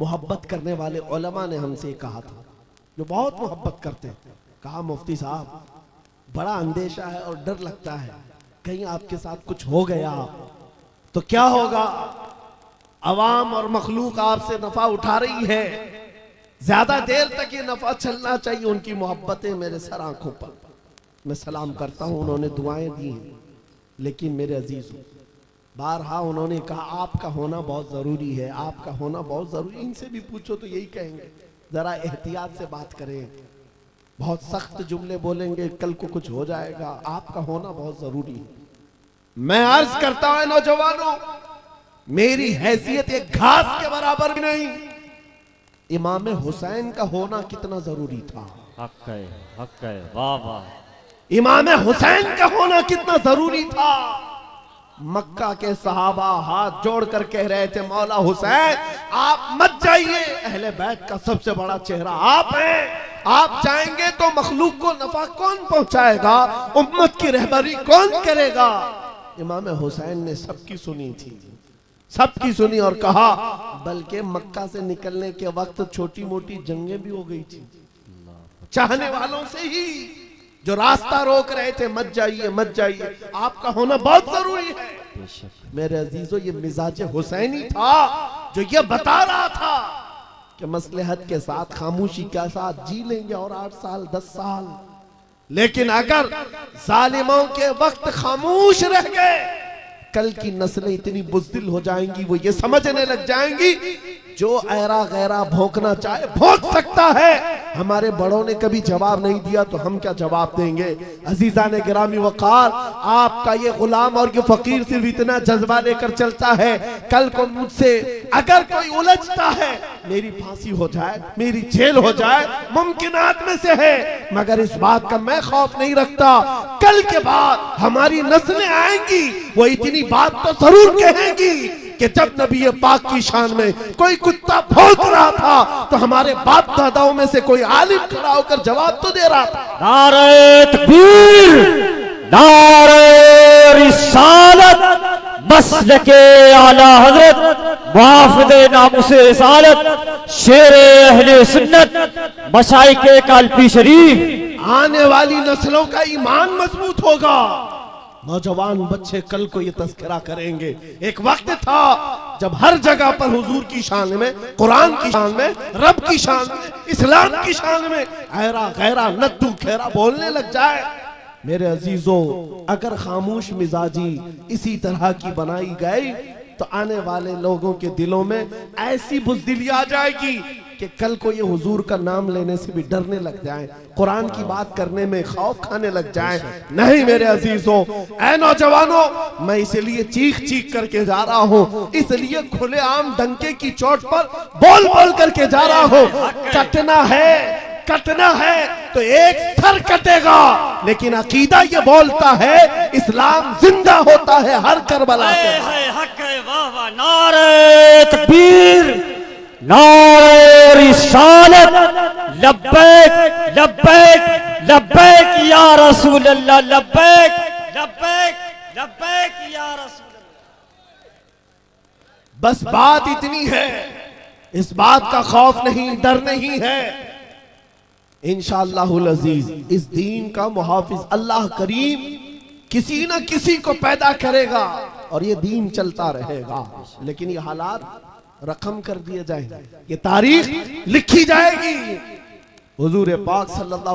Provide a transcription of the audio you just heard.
मोहब्बत करने वाले उलमा ने हमसे कहा था, जो बहुत मोहब्बत करते हैं, कहा मुफ्ती साहब बड़ा अंदेशा है और डर लगता है, कहीं आपके साथ कुछ हो गया तो क्या होगा। अवाम और मखलूक आपसे नफा उठा रही है, ज्यादा देर तक ये नफा चलना चाहिए। उनकी मोहब्बतें मेरे सर आंखों पर, मैं सलाम करता हूं, उन्होंने दुआएं दी हैं। लेकिन मेरे अजीजों, बारहा उन्होंने कहा आपका होना बहुत जरूरी है, आपका होना बहुत जरूरी। इनसे भी पूछो तो यही कहेंगे, जरा एहतियात से बात करें, बहुत सख्त जुमले बोलेंगे, कल को कुछ हो जाएगा। आपका होना बहुत जरूरी है। मैं अर्ज करता हूं नौजवानों, मेरी हैसियत एक घास के बराबर भी नहीं। इमाम हुसैन का होना कितना जरूरी था। हक है, वाह वाह। इमाम हुसैन का होना कितना जरूरी था। मक्का के सहाबा हाथ जोड़कर कह रहे थे, मौला हुसैन आप मत जाइए, अहले बैत का सबसे बड़ा चेहरा आप हैं, आप जाएंगे तो मखलूक को नफा कौन पहुंचाएगा, उम्मत की रहबरी कौन करेगा। इमाम हुसैन ने सबकी सुनी थी, सबकी सुनी और कहा, बल्कि मक्का से निकलने के वक्त छोटी मोटी जंगें भी हो गई थी, चाहने वालों से ही जो रास्ता रोक रहे थे, मत जाइए मत जाइए, आपका होना बहुत जरूरी है। मेरे अजीजों, ये मिजाज हुसैनी था जो ये बता रहा था कि मसलहत के साथ खामोशी के साथ जी लेंगे और 8 साल 10 साल, लेकिन अगर जालिमों के वक्त खामोश रह गए, कल की नस्लें इतनी बुज़दिल हो जाएंगी, वो ये समझने लग जाएंगी जो ऐरा गैरा भौंकना चाहे भौंक सकता है। हमारे बड़ों ने कभी जवाब नहीं दिया तो हम क्या जवाब देंगे। अजीजा ने गिरामी वकार, आपका ये गुलाम और ये फकीर सिर्फ इतना जज्बा लेकर चलता है, कल को मुझसे अगर कोई उलझता है, मेरी फांसी हो जाए, मेरी जेल हो जाए, मुमकिनात में से है, मगर इस बात का मैं खौफ नहीं रखता। कल के बाद हमारी नस्लें आएंगी, वो इतनी बात तो जरूर कहेंगी कि जब नबी पाक की शान में कोई कुत्ता भौंक रहा था तो हमारे बाप दादाओं में से कोई आलिम खड़ा होकर जवाब तो दे रहा था। नारे तकबीर, नारे रिसालत, मसलके आला हजरत, मुहाफिज़े नामुसे रिसालत, शेरे अहले सुन्नत, मशाइखे कालपी शरीफ। आने वाली नस्लों का ईमान मजबूत होगा। नौजवान बच्चे कल को ये तस्करा करेंगे। एक वक्त था जब हर जगह पर हुजूर की शान में, कुरान की शान में, रब की शान में, इस्लाम की शान में ऐरा गैरा नद्दू खेरा बोलने लग जाए। मेरे अजीजों, अगर खामोश मिजाजी इसी तरह की बनाई गई तो आने वाले लोगों के दिलों में ऐसी बुज़दिली आ जाएगी कि कल को ये हुजूर का नाम लेने से भी डरने लग जाएं, कुरान की बात करने में खौफ खाने लग जाएं। नहीं मेरे अजीजों, ऐ नौजवानों, मैं इसलिए चीख चीख करके जा रहा हूँ, इसलिए खुलेआम डंके की चोट पर बोल बोल करके जा रहा हूँ। कटना है तो एक सर कटेगा, लेकिन अकीदा ये बोलता है इस्लाम जिंदा होता है हर करबला के। हक है, वाह वाह। नारे तकबीर, नारे रिसालत, लब्बैक लब्बैक लब्बैक या रसूल अल्लाह, लब्बैक लब्बैक लब्बैक या रसूल अल्लाह। बस बात इतनी है, इस बात का खौफ नहीं, डर नहीं है। इंशाअल्लाहुल अजीज इस दीन का मुहाफिज अल्लाह करीम किसी न किसी को पैदा करेगा और ये दीन चलता रहेगा। लेकिन ये हालात रकम कर दिए जाएंगे, ये तारीख लिखी जाएगी। हुजूर पाक सल्लल्लाहु